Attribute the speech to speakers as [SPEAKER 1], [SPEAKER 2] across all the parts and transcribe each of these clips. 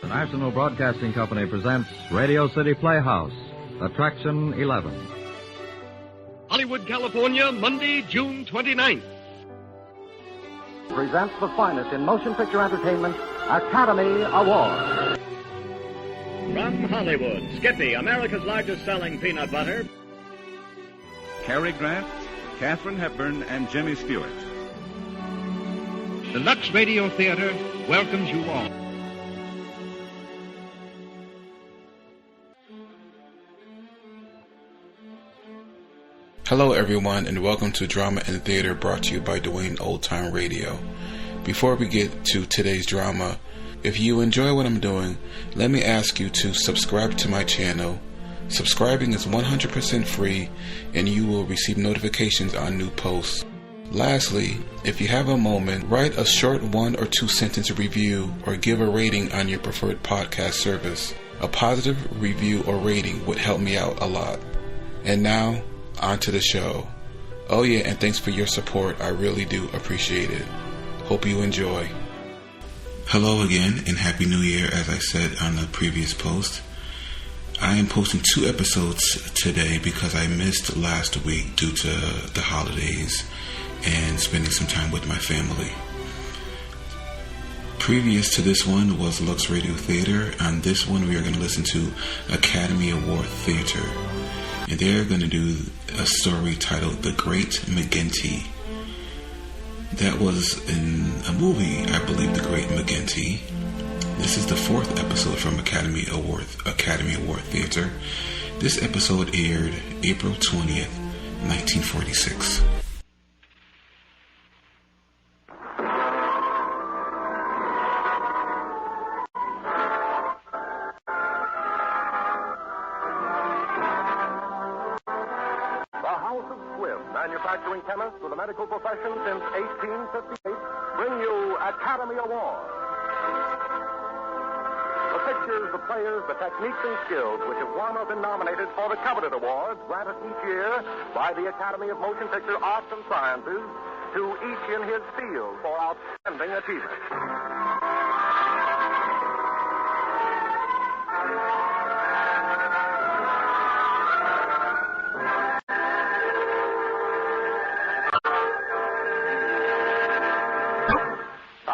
[SPEAKER 1] National Broadcasting Company presents Radio City Playhouse, Attraction 11.
[SPEAKER 2] Hollywood, California, Monday, June 29th.
[SPEAKER 3] Presents the finest in motion picture entertainment, Academy Award.
[SPEAKER 4] From Hollywood, Skippy, America's largest selling peanut butter.
[SPEAKER 5] Cary Grant, Katharine Hepburn, and Jimmy Stewart.
[SPEAKER 2] The Lux Radio Theater welcomes you all.
[SPEAKER 6] Hello everyone, and welcome to Drama and Theater, brought to you by Dwayne Old Time Radio. Before we get to today's drama, if you enjoy what I'm doing, let me ask you to subscribe to my channel. Subscribing is 100% free, and you will receive notifications on new posts. Lastly, if you have a moment, write a short 1 or 2 sentence review or give a rating on your preferred podcast service. A positive review or rating would help me out a lot. And now, on to the show. Oh yeah, and thanks for your support. I really do appreciate it. Hope you enjoy. Hello again, and Happy New Year, as I said on the previous post. I am posting 2 episodes today because I missed last week due to the holidays and spending some time with my family. Previous to this one was Lux Radio Theater. On this one, we are going to listen to Academy Award Theater. And they're going to do a story titled The Great McGinty. That was in a movie, I believe, The Great McGinty. This is the 4th episode from Academy Award Theater. This episode aired April 20th, 1946.
[SPEAKER 3] Manufacturing chemists with a medical profession since 1858 bring you Academy Award. The pictures, the players, the techniques and skills which have won or been nominated for the coveted awards granted each year by the Academy of Motion Picture Arts and Sciences to each in his field for outstanding achievement.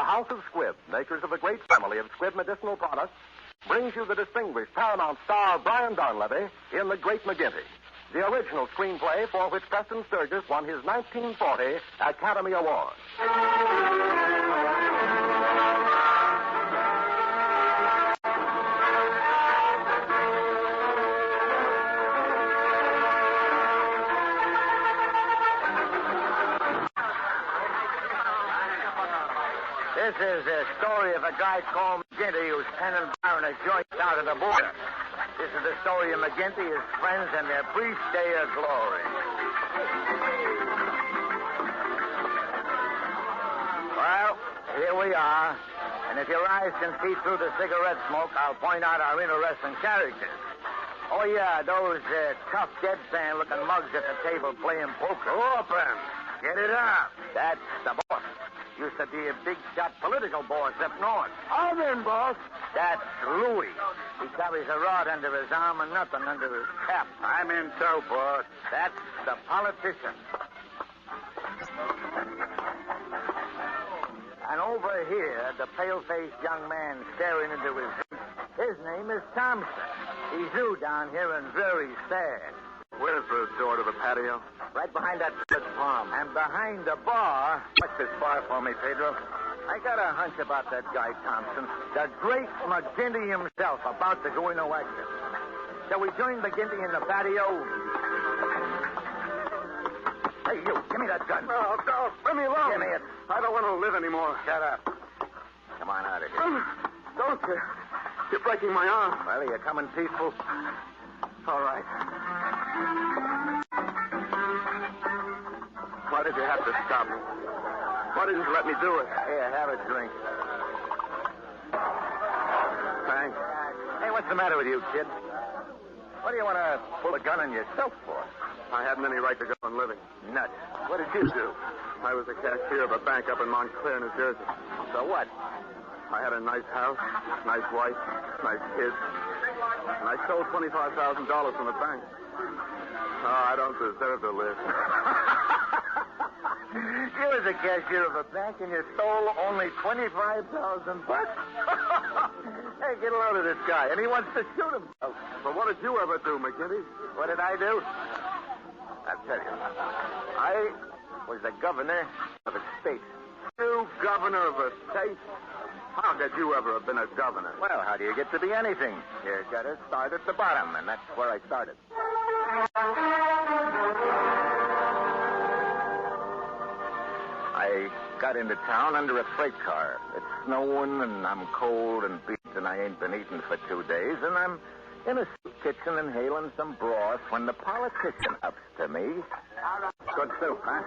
[SPEAKER 3] House of Squibb, makers of the great family of Squibb medicinal products, brings you the distinguished Paramount star Brian Donlevy in The Great McGinty, the original screenplay for which Preston Sturges won his 1940 Academy Award.
[SPEAKER 7] This is the story of a guy called McGinty who's penning bar in a joint down at the border. This is the story of McGinty, his friends, and their brief day of glory. Well, here we are. And if your eyes can see through the cigarette smoke, I'll point out our interesting characters. Oh, yeah, those tough, deadpan-looking mugs at the table playing poker. Open! Get it up. That's the boss. Used to be a big-shot political boss up north. I'm in, boss. That's Louis. He carries a rod under his arm and nothing under his cap. I'm in, too, boss. That's the politician. And over here, the pale-faced young man staring into his name is Thompson. He's new down here and very sad.
[SPEAKER 3] Where's the door to the patio?
[SPEAKER 7] Right behind that palm. And behind the bar...
[SPEAKER 3] Watch this bar for me, Pedro.
[SPEAKER 7] I got a hunch about that guy, Thompson. The great McGinty himself about to go into action. Shall we join McGinty in the patio? Hey, you, give me that gun.
[SPEAKER 3] No, leave me alone.
[SPEAKER 7] Give me it.
[SPEAKER 3] I don't want to live anymore.
[SPEAKER 7] Shut up. Come on out of here.
[SPEAKER 3] Don't you? You're breaking my arm.
[SPEAKER 7] Well, are you coming peaceful?
[SPEAKER 3] All right. Why did you have to stop me? Why didn't you let me do it?
[SPEAKER 7] Here, have a drink.
[SPEAKER 3] Thanks.
[SPEAKER 7] Hey, what's the matter with you, kid? What do you want to pull a gun on yourself for?
[SPEAKER 3] I hadn't any right to go on living.
[SPEAKER 7] Nuts. What did you do?
[SPEAKER 3] I was the cashier of a bank up in Montclair, New Jersey.
[SPEAKER 7] So what?
[SPEAKER 3] I had a nice house, nice wife, nice kids. And I stole $25,000 from the bank. Oh, I don't deserve to live.
[SPEAKER 7] You was a cashier of a bank and you stole only $25,000 bucks? Hey, get a load of this guy, and he wants to shoot himself.
[SPEAKER 3] But what did you ever do, McGinty?
[SPEAKER 7] What did I do? I'll tell you. I was the governor of a state.
[SPEAKER 3] You governor of a state? How did you ever have been a governor?
[SPEAKER 7] Well, how do you get to be anything? You gotta start at the bottom, and that's where I started. I got into town under a freight car. It's snowing, and I'm cold and beat, and I ain't been eating for 2 days, and I'm in a soup kitchen inhaling some broth when the politician ups to me.
[SPEAKER 3] Good soup, huh?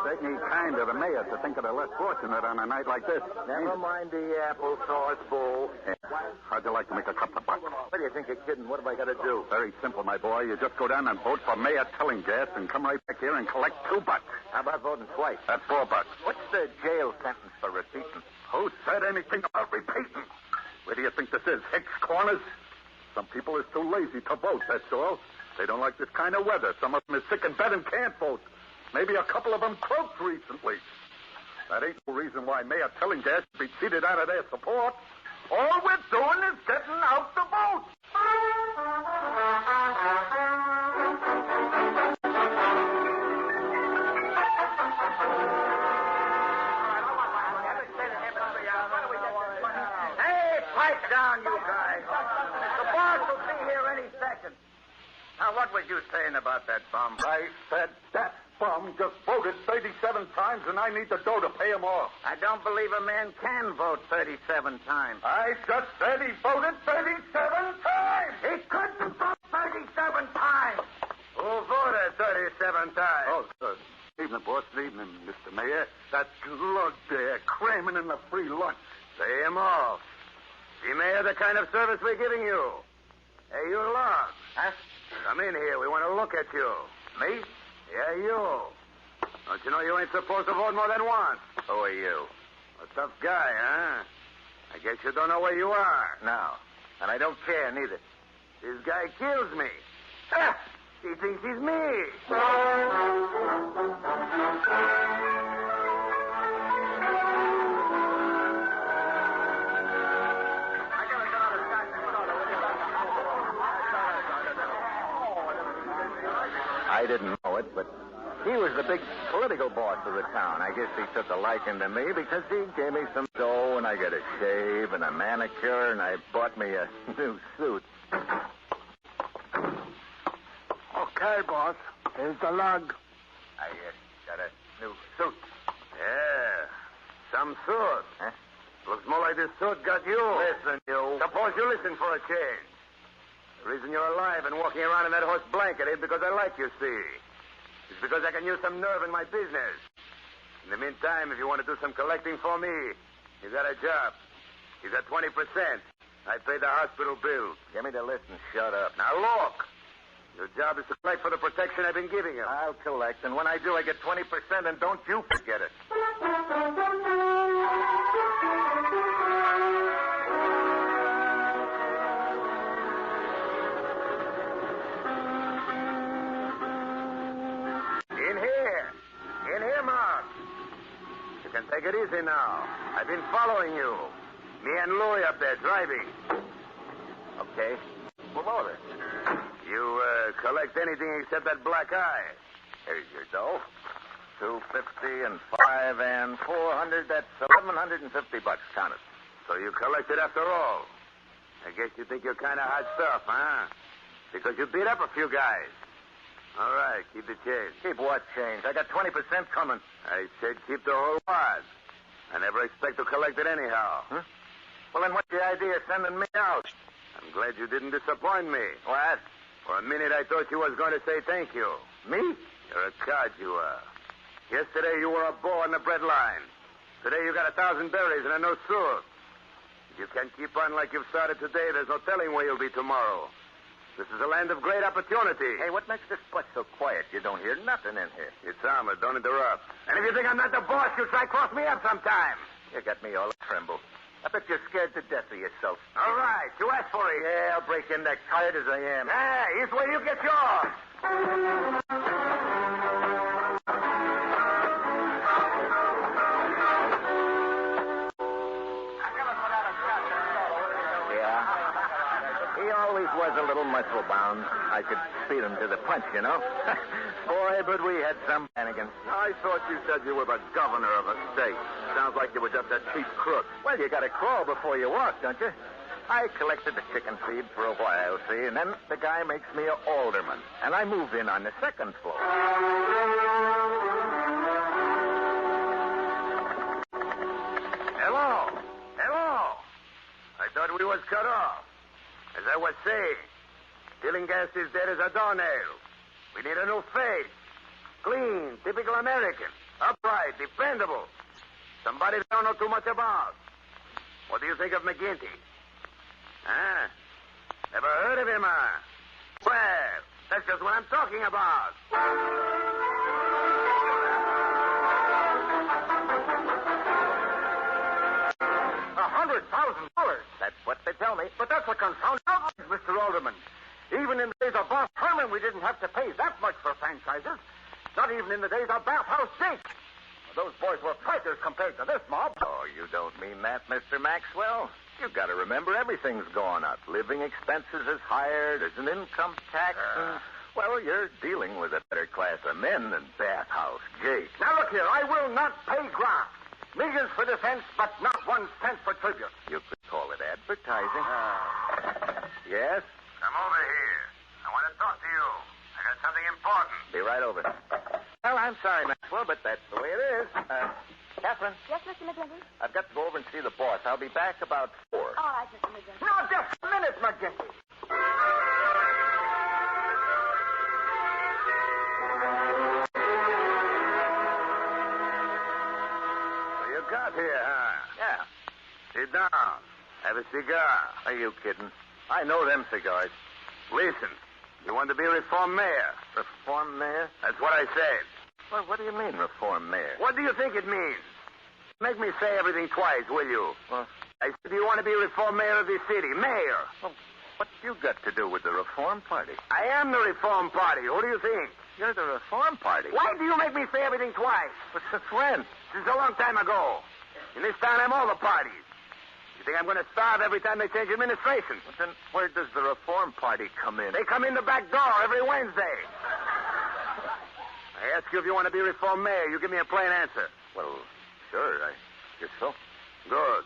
[SPEAKER 3] Certainly kind of the mayor to think of the less fortunate on a night like this.
[SPEAKER 7] Never mind the applesauce bowl.
[SPEAKER 3] Yeah. How'd you like to make a couple of bucks?
[SPEAKER 7] What do you think you're kidding? What have I got to do?
[SPEAKER 3] Very simple, my boy. You just go down and vote for Mayor Tillinghast and come right back here and collect $2.
[SPEAKER 7] How about voting twice?
[SPEAKER 3] That's $4.
[SPEAKER 7] What's the jail sentence for repeating?
[SPEAKER 3] Who said anything about repeating? Where do you think this is? Hicks Corners? Some people is too lazy to vote, that's all. They don't like this kind of weather. Some of them is sick in bed and can't vote. Maybe a couple of them croaked recently. That ain't no reason why Mayor Tillinghast should be cheated out of their support. All we're doing is getting out the vote.
[SPEAKER 7] Hey, pipe down, you guys. The boss will be here any second. Now, what was you saying about that bum?
[SPEAKER 3] I said that bum just voted 37 times, and I need the dough to pay him off.
[SPEAKER 7] I don't believe a man can vote 37 times.
[SPEAKER 3] I just said he voted 37 times.
[SPEAKER 7] He couldn't vote 37 times. Who voted 37 times?
[SPEAKER 3] Oh, good evening, boss. Good evening, Mr. Mayor. That lug there, cramming in the free lunch.
[SPEAKER 7] Pay him off. See, Mayor, the kind of service we're giving you. Hey, you lug. Huh? Come in here. We want to look at you. Me? Yeah, you. Don't you know you ain't supposed to vote more than once? Who are you? A tough guy, huh? I guess you don't know where you are. No. And I don't care, neither. This guy kills me. Ah! He thinks he's me. I didn't know it, but he was the big political boss of the town. I guess he took a liking to me because he gave me some dough, and I got a shave and a manicure, and I bought me a new suit.
[SPEAKER 3] Okay, boss. Here's the lug.
[SPEAKER 7] I got a new suit. Yeah, some suit. Huh? Looks more like this suit got you. Listen, you. Suppose you listen for a change. The reason you're alive and walking around in that horse blanket ain't because I like you, see. It's because I can use some nerve in my business. In the meantime, if you want to do some collecting for me, you got a job. You got 20%. I pay the hospital bills. Give me the list and shut up. Now, look. Your job is to collect for the protection I've been giving you. I'll collect, and when I do, I get 20%, and don't you forget it. In here, Mark. You can take it easy now. I've been following you. Me and Louie up there driving. Okay. Move over. You collect anything except that black eye. Here's your dough. $250 and $5 and $400. That's $1,150 counted. So you collected after all. I guess you think you're kind of hot stuff, huh? Because you beat up a few guys. All right, keep the change. Keep what change? I got 20% coming. I said keep the whole wad. I never expect to collect it anyhow. Huh? Well, then what's the idea of sending me out? I'm glad you didn't disappoint me. What? For a minute, I thought you was going to say thank you. Me? You're a cod, you are. Yesterday, you were a bow on the bread line. Today, you got 1,000 berries and a no suit. If you can keep on like you've started today, there's no telling where you'll be tomorrow. This is a land of great opportunity. Hey, what makes this place so quiet? You don't hear nothing in here. It's armored. Don't interrupt. And if you think I'm not the boss, you try cross me up sometime. You got me all a tremble. I bet you're scared to death of yourself. All right, you asked for it. Yeah, I'll break your neck, tired as I am. Yeah, here's where you get yours. He always was a little muscle-bound. I could beat him to the punch, you know. Boy, but we had some Hannigan.
[SPEAKER 3] I thought you said you were the governor of a state. Sounds like you were just a cheap crook.
[SPEAKER 7] Well, you gotta crawl before you walk, don't you? I collected the chicken feed for a while, see, and then the guy makes me an alderman, and I move in on the second floor. Hello. I thought we was cut off. As I was saying, Tillinghast is dead as a doornail. We need a new face. Clean, typical American. Upright, dependable. Somebody we don't know too much about. What do you think of McGinty? Huh? Never heard of him, huh? Well, that's just what I'm talking about. $100,000. That's what they tell me. But that's a confounded outrage, Mr. Alderman. Even in the days of Boss Herman, we didn't have to pay that much for franchises. Not even in the days of Bathhouse Jake. Those boys were fighters compared to this mob. Oh, you don't mean that, Mr. Maxwell? You've got to remember everything's gone up. Living expenses is higher. There's an income tax. Well, you're dealing with a better class of men than Bathhouse Jake. Now, look here. I will not pay ground. Millions for defense, but not 1 cent for tribute. You could call it advertising. Yes?
[SPEAKER 8] Come over here. I want to talk to you. I got something important.
[SPEAKER 7] Be right over. Well, I'm sorry, Maxwell, but that's the way it is. Catherine?
[SPEAKER 9] Yes, Mr. McGinty?
[SPEAKER 7] I've got to go over and see the boss. I'll be back about 4.
[SPEAKER 9] All right, Mr. McGinty.
[SPEAKER 7] Now, just a minute, McGinty.
[SPEAKER 8] What you got here, huh?
[SPEAKER 7] Yeah.
[SPEAKER 8] Sit down. Have a cigar.
[SPEAKER 7] Are you kidding? I know them cigars.
[SPEAKER 8] Listen, you want to be reform mayor?
[SPEAKER 7] Reform mayor?
[SPEAKER 8] That's what I said.
[SPEAKER 7] Well, what do you mean, reform mayor?
[SPEAKER 8] What do you think it means? Make me say everything twice, will you?
[SPEAKER 7] Well,
[SPEAKER 8] I said, do you want to be reform mayor of this city? Mayor.
[SPEAKER 7] Well, what you got to do with the Reform Party?
[SPEAKER 8] I am the Reform Party. Who do you think?
[SPEAKER 7] You're the Reform Party.
[SPEAKER 8] Why do you make me say everything twice?
[SPEAKER 7] But since when?
[SPEAKER 8] Since a long time ago. In this town, I'm all the parties. You think I'm going to starve every time they change administration?
[SPEAKER 7] But then where does the Reform Party come in?
[SPEAKER 8] They come in the back door every Wednesday. I ask you if you want to be reform mayor. You give me a plain answer.
[SPEAKER 7] Well, sure, I guess so.
[SPEAKER 8] Good.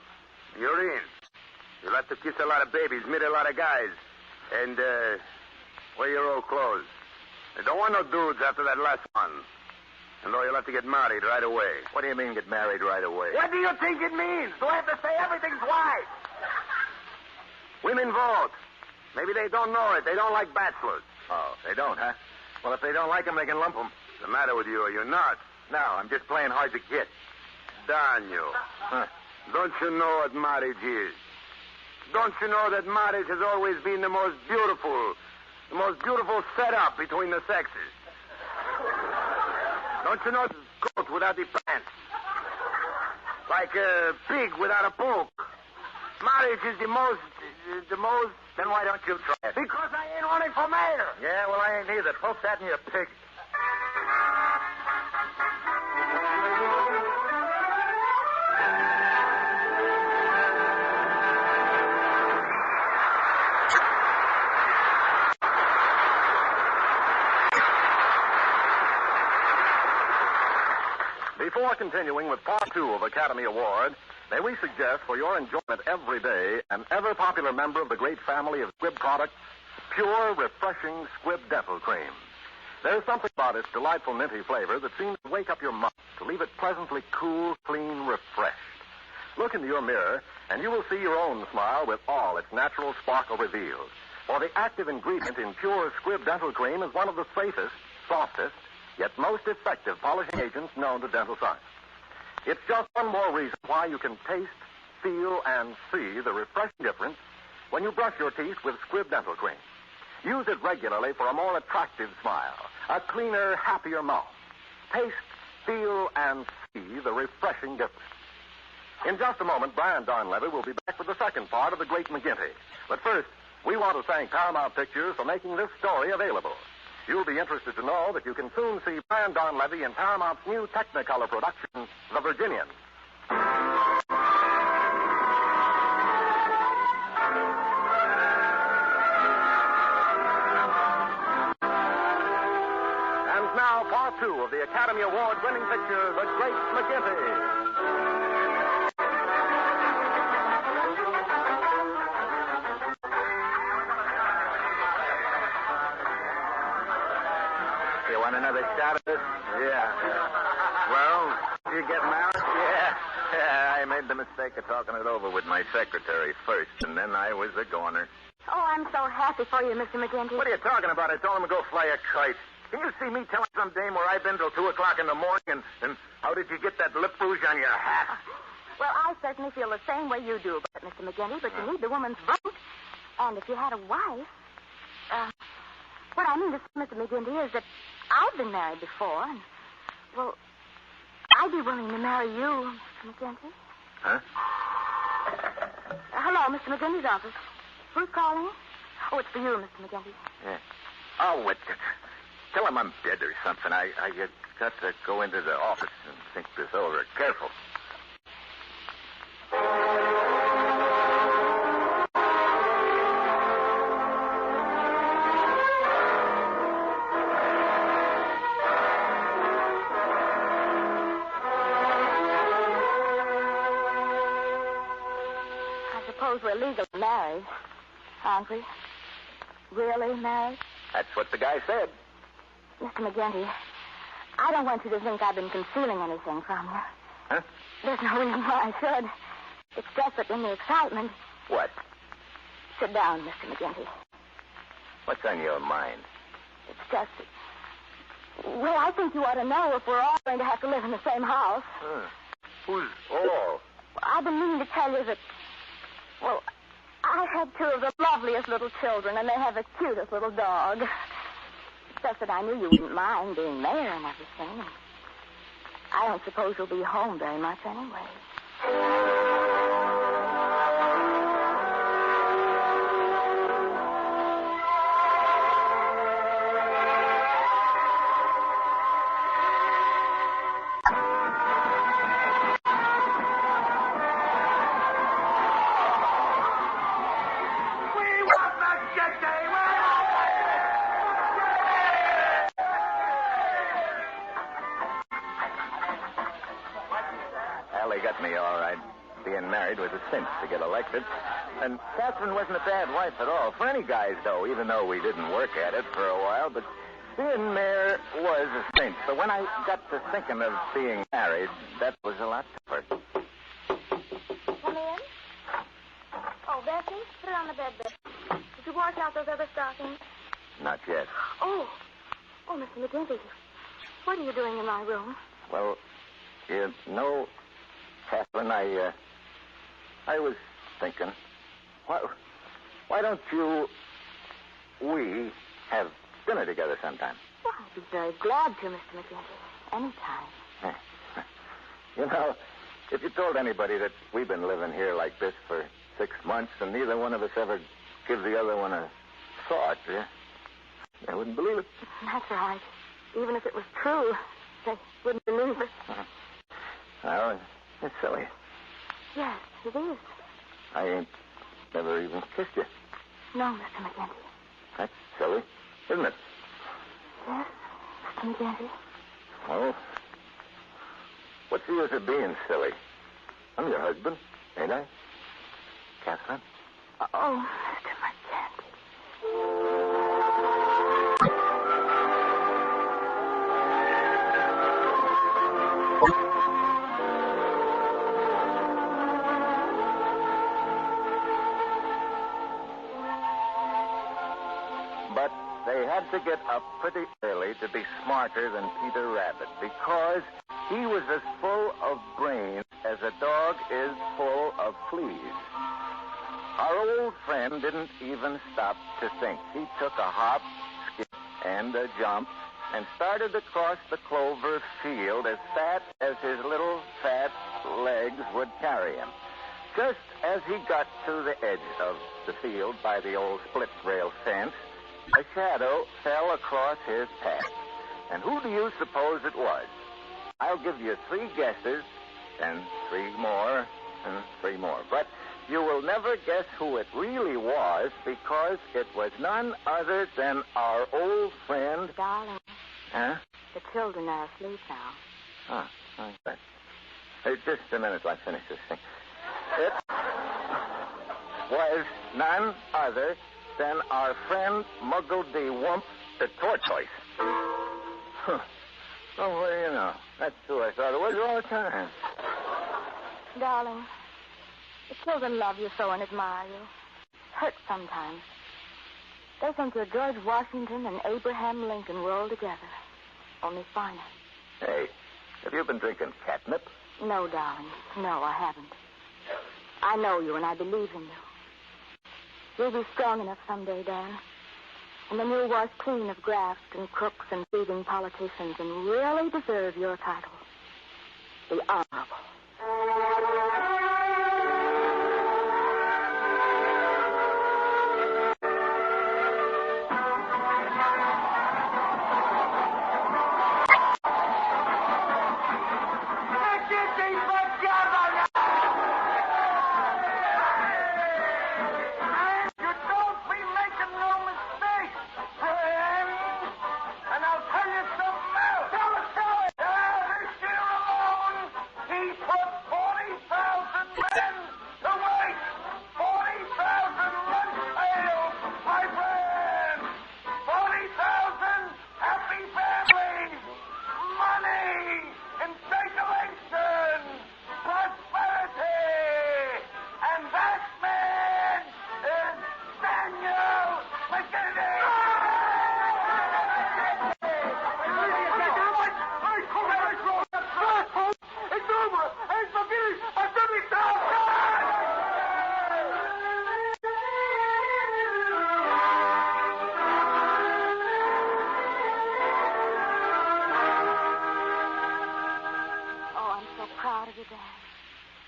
[SPEAKER 8] You're in. You'll have to kiss a lot of babies, meet a lot of guys, and wear your old clothes. I don't want no dudes after that last one. And though you'll have to get married right away.
[SPEAKER 7] What do you mean get married right away?
[SPEAKER 8] What do you think it means? Do I have to say everything twice? Women vote. Maybe they don't know it. They don't like bachelors.
[SPEAKER 7] Oh, they don't, huh? Well, if they don't like them, they can lump them.
[SPEAKER 8] What's the matter with you? Are you not?
[SPEAKER 7] No, I'm just playing hard to get.
[SPEAKER 8] Darn you.
[SPEAKER 7] Huh.
[SPEAKER 8] Don't you know what marriage is? Don't you know that marriage has always been the most beautiful setup between the sexes? Don't you know it's a goat without the pants? Like a pig without a poke. Marriage is the most...
[SPEAKER 7] Then why don't you try it?
[SPEAKER 8] Because I ain't running for mayor.
[SPEAKER 7] Yeah, well, I ain't either. Poke that in your pig.
[SPEAKER 3] Before continuing with Part 2 of Academy Award, may we suggest for your enjoyment every day an ever-popular member of the great family of Squibb products, pure, refreshing Squibb Dental Cream. There's something about its delightful minty flavor that seems to wake up your mouth, to leave it pleasantly cool, clean, refreshed. Look into your mirror, and you will see your own smile with all its natural sparkle revealed. For the active ingredient in pure Squibb Dental Cream is one of the safest, softest, yet most effective polishing agents known to dental science. It's just one more reason why you can taste, feel, and see the refreshing difference when you brush your teeth with Squibb Dental Cream. Use it regularly for a more attractive smile, a cleaner, happier mouth. Taste, feel, and see the refreshing difference. In just a moment, Brian Donlevy will be back with the second part of The Great McGinty. But first, we want to thank Paramount Pictures for making this story available. You'll be interested to know that you can soon see Brian Donlevy in Paramount's new Technicolor production, The Virginian. And now, part two of the Academy Award-winning picture, The Great McGinty.
[SPEAKER 7] You want another shot at this? Yeah. Well, you get married? Yeah, I made the mistake of talking it over with my secretary first, and then I was a goner.
[SPEAKER 9] Oh, I'm so happy for you, Mr. McGinty.
[SPEAKER 7] What are you talking about? I told him to go fly a kite. Can you see me telling some dame where I've been till 2 o'clock in the morning, and how did you get that lip rouge on your hat?
[SPEAKER 9] Well, I certainly feel the same way you do about it, Mr. McGinty, but you need the woman's vote. And if you had a wife... what I mean to say, Mr. McGinty, is that I've been married before, and, well, I'd be willing to marry you, Mr. McGinty.
[SPEAKER 7] Huh?
[SPEAKER 9] Hello, Mr. McGinty's office. Who's calling? Oh, it's for you, Mr. McGinty.
[SPEAKER 7] Yeah. Oh, what? Tell him I'm dead or something. I got to go into the office and think this over. Careful.
[SPEAKER 9] We're legally married, aren't we? Really married?
[SPEAKER 7] That's what the guy said.
[SPEAKER 9] Mr. McGinty, I don't want you to think I've been concealing anything from you.
[SPEAKER 7] Huh?
[SPEAKER 9] There's no reason why I should. It's just that in the excitement...
[SPEAKER 7] What?
[SPEAKER 9] Sit down, Mr. McGinty.
[SPEAKER 7] What's on your mind?
[SPEAKER 9] It's just... Well, I think you ought to know if we're all going to have to live in the same house.
[SPEAKER 7] Who's all?
[SPEAKER 9] I've been meaning to tell you that... Well, I had 2 of the loveliest little children, and they have the cutest little dog. It's just that I knew you wouldn't mind being mayor and everything. I don't suppose you'll be home very much anyway.
[SPEAKER 7] Got me all right. Being married was a cinch to get elected. And Catherine wasn't a bad wife at all. For any guys, though, even though we didn't work at it for a while. But being mayor was a cinch. But when I got to thinking of being married, that was a lot tougher.
[SPEAKER 9] Come in. Oh, Bessie, put it on the bed, Bessie. Did you wash out those other stockings?
[SPEAKER 7] Not yet.
[SPEAKER 9] Oh, Mr. McGinty, what are you doing in my room?
[SPEAKER 7] Well, you know... Catherine, I was thinking, why don't we have dinner together sometime?
[SPEAKER 9] Well, I'd be very glad to, Mr. McGinty. Anytime.
[SPEAKER 7] You know, if you told anybody that we've been living here like this for 6 months and neither one of us ever give the other one a thought, they wouldn't believe it.
[SPEAKER 9] That's right. Even if it was true, they wouldn't believe it.
[SPEAKER 7] Well, it's silly.
[SPEAKER 9] Yes, it is.
[SPEAKER 7] I ain't never even kissed you.
[SPEAKER 9] No, Mr. McGinty.
[SPEAKER 7] That's silly, isn't it?
[SPEAKER 9] Yes, Mr. McGinty.
[SPEAKER 7] Well, what's the use of being silly? I'm your husband, ain't I? Catherine?
[SPEAKER 9] Oh, Mr. McGinty.
[SPEAKER 7] But they had to get up pretty early to be smarter than Peter Rabbit because he was as full of brains as a dog is full of fleas. Our old friend didn't even stop to think. He took a hop, skip, and a jump and started across the clover field as fat as his little fat legs would carry him. Just as he got to the edge of the field by the old split rail fence, a shadow fell across his path. And who do you suppose it was? I'll give you 3 guesses, and 3 more, and 3 more. But you will never guess who it really was because it was none other than our old friend...
[SPEAKER 9] Darling.
[SPEAKER 7] Huh?
[SPEAKER 9] The children are asleep now.
[SPEAKER 7] Okay. Hey, just a minute till I finish this thing. It was none other than our friend Muggledy Wump, the tortoise. Huh. Oh, what do you know? That's who I thought it was all the time.
[SPEAKER 9] Darling, the children love you so and admire you. Hurts sometimes. They think you're George Washington and Abraham Lincoln rolled together. Only finer.
[SPEAKER 7] Hey, have you been drinking catnip?
[SPEAKER 9] No, darling. No, I haven't. I know you and I believe in you. You'll be strong enough someday, Dan. And then you'll wash clean of graft and crooks and thieving politicians and really deserve your title. The Honorable.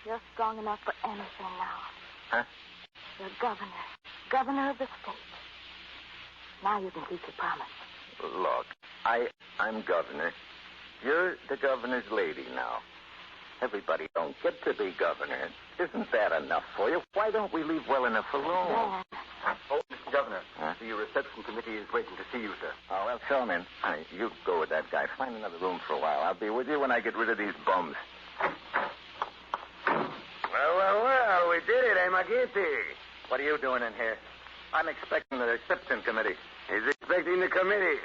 [SPEAKER 9] You're strong enough for anything now.
[SPEAKER 7] Huh?
[SPEAKER 9] You're governor of the state. Now you can keep your promise.
[SPEAKER 7] Look, I'm governor. You're the governor's lady now. Everybody don't get to be governor. Isn't that enough for you? Why don't we leave well enough alone?
[SPEAKER 9] Dad.
[SPEAKER 3] Oh, Mr. Governor, the reception committee is waiting to see you, sir.
[SPEAKER 7] Oh, well, show him in. Honey, you go with that guy. Find another room for a while. I'll be with you when I get rid of these bums.
[SPEAKER 8] Well, we did it, eh, McGinty?
[SPEAKER 7] What are you doing in here? I'm expecting the reception committee.
[SPEAKER 8] He's expecting the committee.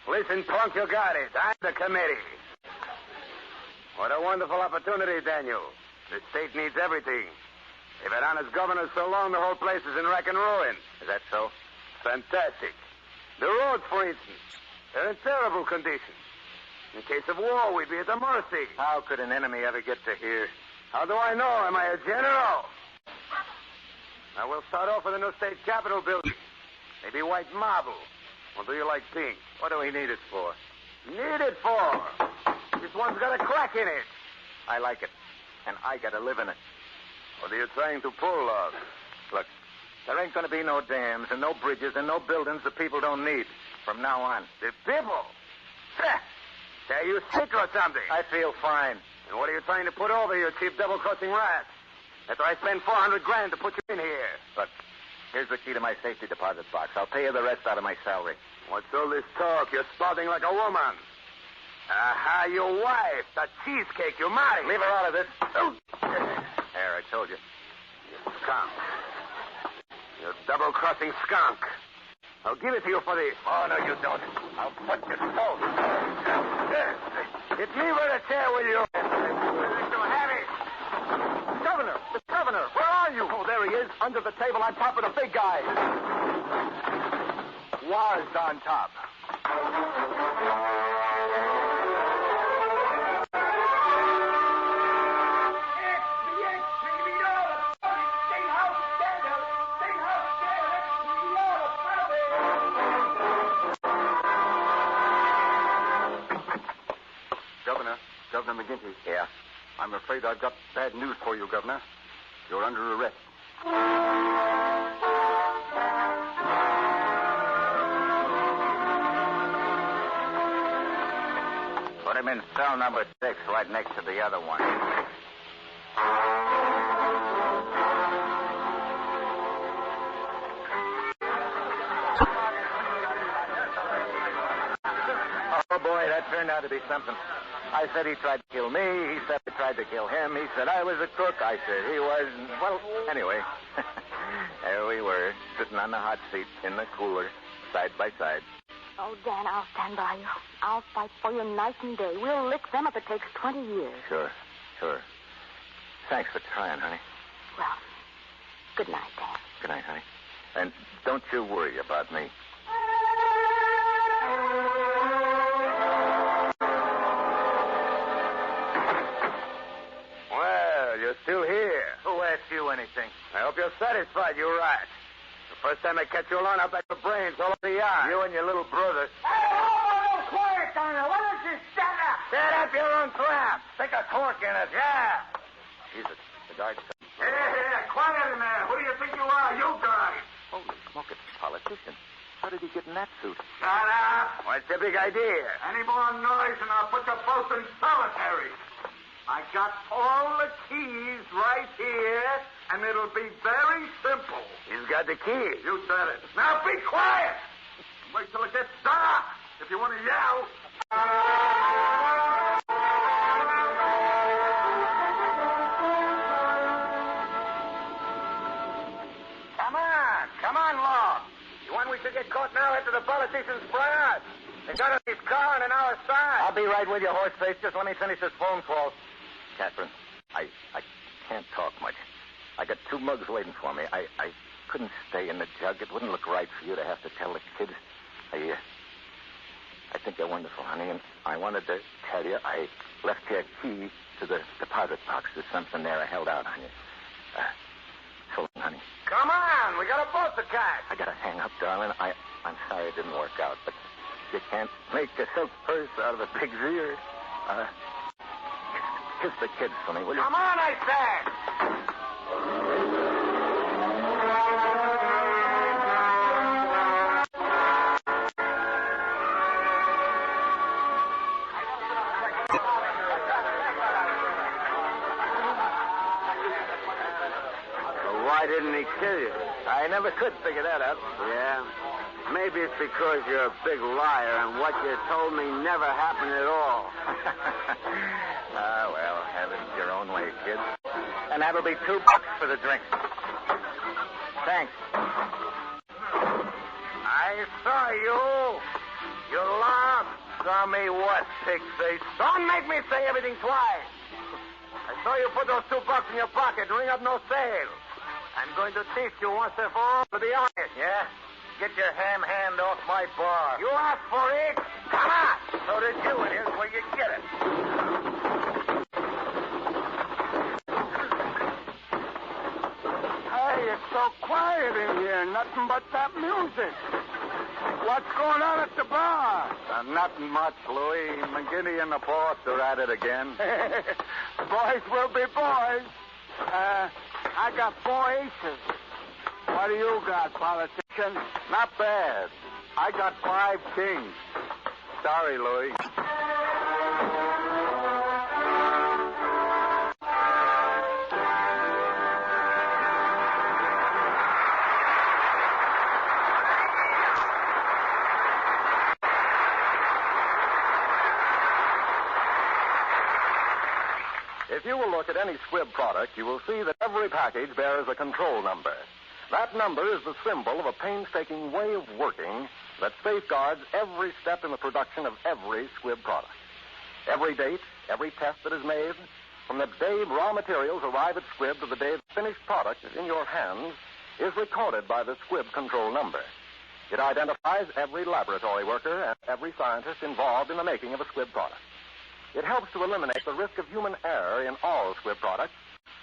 [SPEAKER 8] Listen, punk, you got it. I'm the committee. What a wonderful opportunity, Daniel. The state needs everything. If an honest governor's so long, the whole place is in wreck and ruin.
[SPEAKER 7] Is that so?
[SPEAKER 8] Fantastic. The roads, for instance, they're in terrible condition. In case of war, we'd be at the mercy.
[SPEAKER 7] How could an enemy ever get to here?
[SPEAKER 8] How do I know? Am I a general? Now, we'll start off with the new state capitol building. Maybe white marble. Or do you like pink?
[SPEAKER 7] What do we need it for?
[SPEAKER 8] Need it for? This one's got a crack in it.
[SPEAKER 7] I like it. And I got to live in it.
[SPEAKER 8] What are you trying to pull off?
[SPEAKER 7] Look, there ain't going to be no dams and no bridges and no buildings the people don't need from now on.
[SPEAKER 8] The people? Are you sick or something?
[SPEAKER 7] I feel fine.
[SPEAKER 8] And what are you trying to put over, you cheap double-crossing rat? After I spend $400 grand to put you in here.
[SPEAKER 7] Look, here's the key to my safety deposit box. I'll pay you the rest out of my salary.
[SPEAKER 8] What's all this talk? You're spouting like a woman. Aha, your wife, the cheesecake you married.
[SPEAKER 7] Leave her out of this. There, I told you.
[SPEAKER 8] You skunk. You double-crossing skunk. I'll give it to you for this.
[SPEAKER 7] Oh, no, you don't. I'll put your soul.
[SPEAKER 8] Hit me with a chair, will you?
[SPEAKER 7] Have it. Governor, where are you? Oh, there he is. Under the table on top of the big guy. Was on top.
[SPEAKER 3] Governor McGinty.
[SPEAKER 7] Yeah?
[SPEAKER 3] I'm afraid I've got bad news for you, Governor. You're under arrest.
[SPEAKER 7] Put him in cell number 6, right next to the other one. Oh, boy, that turned out to be something. I said he tried to kill me. He said I tried to kill him. He said I was a crook. I said he was. Well, anyway, there we were, sitting on the hot seat in the cooler, side by side.
[SPEAKER 9] Oh, Dan, I'll stand by you. I'll fight for you night and day. We'll lick them if it takes 20 years.
[SPEAKER 7] Sure. Thanks for trying, honey.
[SPEAKER 9] Well, good night, Dan.
[SPEAKER 7] Good night, honey. And don't you worry about me. Well, you're still here. Who asked you anything? I hope you're satisfied, you rat. The first time I catch you alone, I'll bet your brains all over the yard. You and your little brother.
[SPEAKER 10] Hey, quiet down there. Why don't you shut up?
[SPEAKER 7] Set up your own trap. Stick a cork in it. Yeah. Jesus, the guard.
[SPEAKER 10] Hey, quiet in there. Who do you think you are, you guys?
[SPEAKER 7] Holy smoke, it's a politician. How did he get in that suit?
[SPEAKER 10] Shut up.
[SPEAKER 7] What's the big idea?
[SPEAKER 10] Any more noise and I'll put you both in solitary. I got all the keys right here, and it'll be very simple.
[SPEAKER 7] He's got the key.
[SPEAKER 10] You said it. Now be quiet. Wait till it gets dark if you want to yell.
[SPEAKER 7] Come on, Long. You want we should get caught now after the politicians spray out? They got a car on our side. I'll be right with you, horseface. Just let me finish this phone call. Catherine, I can't talk much. I got 2 mugs waiting for me. I couldn't stay in the jug. It wouldn't look right for you to have to tell the kids. I think they're wonderful, honey, and I wanted to tell you I left your key to the deposit box. There's something there I held out on you. So long, honey.
[SPEAKER 10] Come on, we got a boat to catch.
[SPEAKER 7] I gotta hang up, darling. I'm sorry it didn't work out, but you can't make a silk purse out of a pig's ear. Kiss the kids for me, will you?
[SPEAKER 10] Come on, I said.
[SPEAKER 7] Why didn't he kill you? I never could figure that out.
[SPEAKER 8] Yeah? Maybe it's because you're a big liar and what you told me never happened at all.
[SPEAKER 7] Well, have it your own way, kid. And that'll be $2 for the drink. Thanks.
[SPEAKER 10] I saw you. You laughed.
[SPEAKER 7] Saw me what, pig face?
[SPEAKER 10] Don't make me say everything twice. I saw you put those $2 in your pocket. Ring up no sale. I'm going to teach you once and for all to be honest.
[SPEAKER 7] Yeah? Get your ham hand off my bar.
[SPEAKER 10] You asked for it. Come on.
[SPEAKER 7] So did you, and here's where you get it.
[SPEAKER 10] Hey, it's so quiet in here. Nothing but that music. What's going on at the bar?
[SPEAKER 3] Nothing much, Louis. McGinty and the boss are at it again.
[SPEAKER 10] Boys will be boys. I got 4 aces. What do you got, politician?
[SPEAKER 3] Not bad. I got 5 kings. Sorry, Louis. If you will look at any Squibb product, you will see that every package bears a control number. That number is the symbol of a painstaking way of working that safeguards every step in the production of every Squibb product. Every date, every test that is made, from the day raw materials arrive at Squibb to the day the finished product is in your hands, is recorded by the Squibb control number. It identifies every laboratory worker and every scientist involved in the making of a Squibb product. It helps to eliminate the risk of human error in all Squibb products,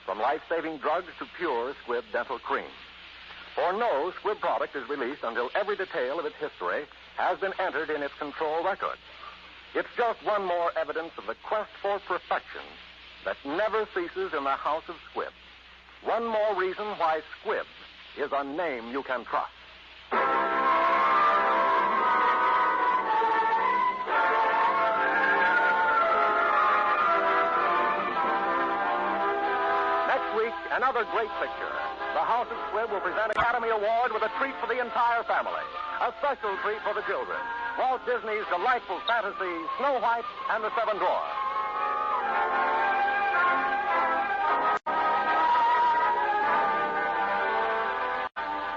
[SPEAKER 3] from life-saving drugs to pure Squibb dental cream. For no Squibb product is released until every detail of its history has been entered in its control record. It's just one more evidence of the quest for perfection that never ceases in the house of Squibb. One more reason why Squibb is a name you can trust. Next week, another great picture. The House of Squibb will present Academy Award with a treat for the entire family. A special treat for the children. Walt Disney's delightful fantasy, Snow White and the Seven Dwarfs.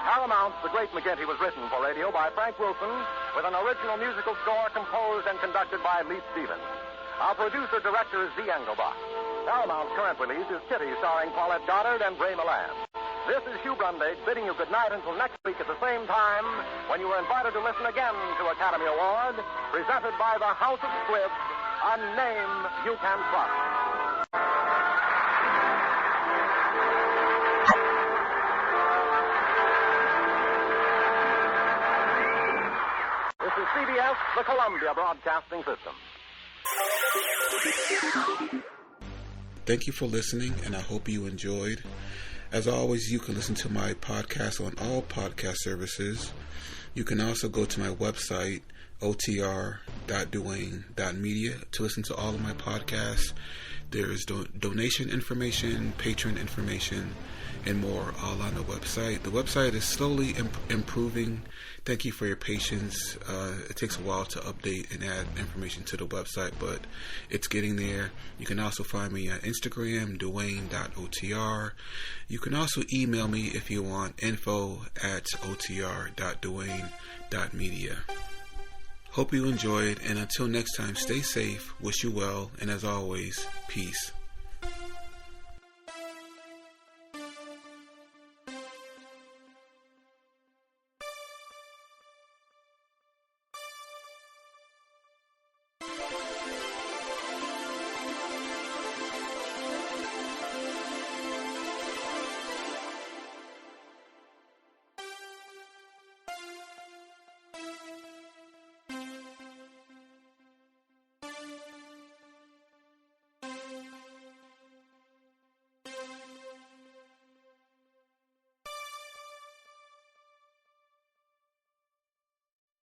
[SPEAKER 3] Paramount's The Great McGinty was written for radio by Frank Wilson with an original musical score composed and conducted by Lee Stevens. Our producer-director is Z. Engelbach. Paramount's current release is Kitty, starring Paulette Goddard and Ray Milland. This is Hugh Brundage bidding you good night until next week at the same time when you are invited to listen again to Academy Award, presented by the House of Squibb, a name you can trust. This is CBS, the Columbia Broadcasting System.
[SPEAKER 6] Thank you for listening, and I hope you enjoyed. As always, you can listen to my podcast on all podcast services. You can also go to my website, otr.duane.media, to listen to all of my podcasts. There's donation information, patron information, and more all on the website. The website is slowly improving. Thank you for your patience. It takes a while to update and add information to the website, but it's getting there. You can also find me on Instagram, duane.otr. You can also email me if you want, info@otr.duane.media. Hope you enjoyed, and until next time, stay safe, wish you well, and as always, peace.